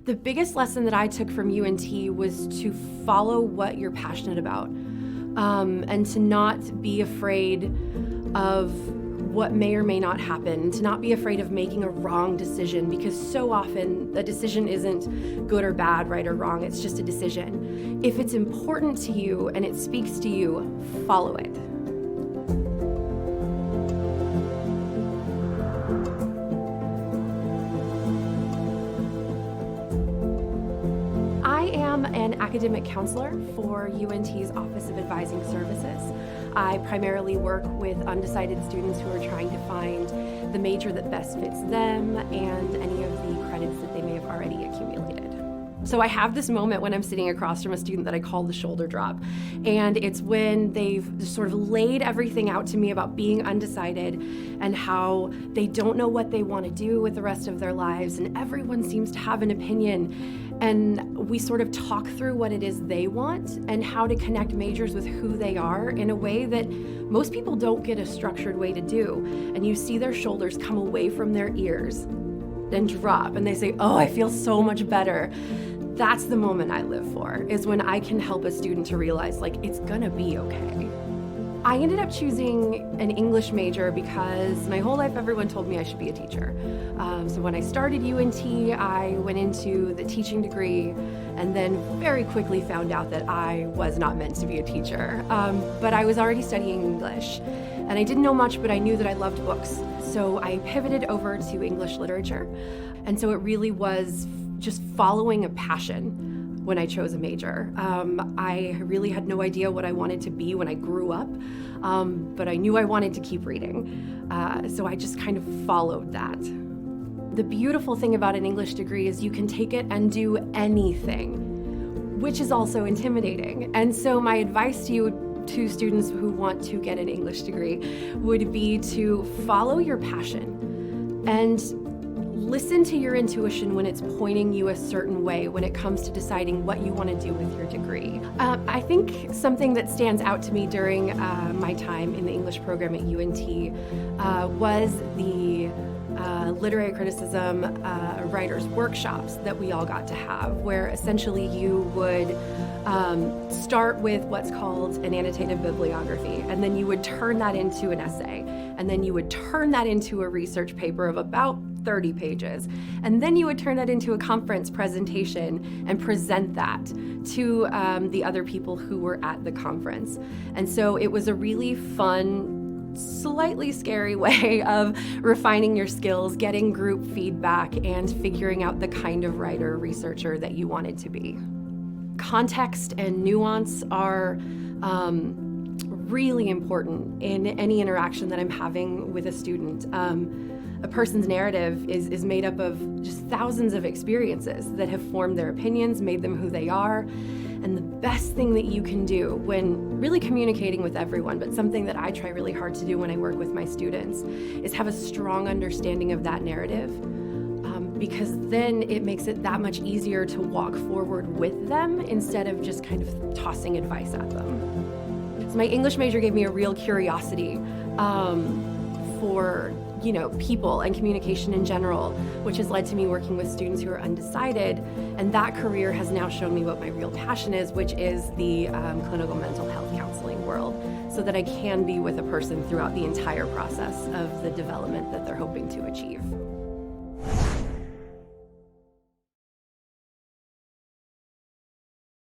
The biggest lesson that I took from UNT was to follow what you're passionate about, and to not be afraid of what may or may not happen, to not be afraid of making a wrong decision, because so often the decision isn't good or bad, right or wrong, it's just a decision. If it's important to you and it speaks to you, follow it. I am an academic counselor for UNT's Office of Advising Services. I primarily work with undecided students who are trying to find the major that best fits them and any of the credits that they may have already accumulated. So I have this moment when I'm sitting across from a student that I call the shoulder drop, and it's when they've sort of laid everything out to me about being undecided and how they don't know what they want to do with the rest of their lives, and everyone seems to have an opinion, and we sort of talk through what it is they want and how to connect majors with who they are in a way that most people don't get a structured way to do, and you see their shoulders come away from their ears and drop, and they say, "Oh, I feel so much better." That's the moment I live for, is when I can help a student to realize, like, it's gonna be okay. I ended up choosing an English major because my whole life everyone told me I should be a teacher. So when I started UNT, I went into the teaching degree and then very quickly found out that I was not meant to be a teacher. But I was already studying English, and I didn't know much, but I knew that I loved books. So I pivoted over to English literature, and so it really was just following a passion when I chose a major. I really had no idea what I wanted to be when I grew up, but I knew I wanted to keep reading. So I just kind of followed that. The beautiful thing about an English degree is you can take it and do anything, which is also intimidating. And so my advice to you, to students who want to get an English degree, would be to follow your passion and listen to your intuition when it's pointing you a certain way when it comes to deciding what you want to do with your degree. I think something that stands out to me during my time in the English program at UNT was the literary criticism writers' workshops that we all got to have, where essentially you would start with what's called an annotated bibliography, and then you would turn that into an essay, and then you would turn that into a research paper of about 30 pages, and then you would turn that into a conference presentation and present that to the other people who were at the conference. And so it was a really fun, slightly scary way of refining your skills, getting group feedback, and figuring out the kind of writer, researcher that you wanted to be. Context and nuance are really important in any interaction that I'm having with a student. A person's narrative is made up of just thousands of experiences that have formed their opinions, made them who they are. And the best thing that you can do when really communicating with everyone, but something that I try really hard to do when I work with my students, is have a strong understanding of that narrative, because then it makes it that much easier to walk forward with them instead of just kind of tossing advice at them. So my English major gave me a real curiosity for people and communication in general, which has led to me working with students who are undecided, and that career has now shown me what my real passion is, which is the clinical mental health counseling world, so that I can be with a person throughout the entire process of the development that they're hoping to achieve.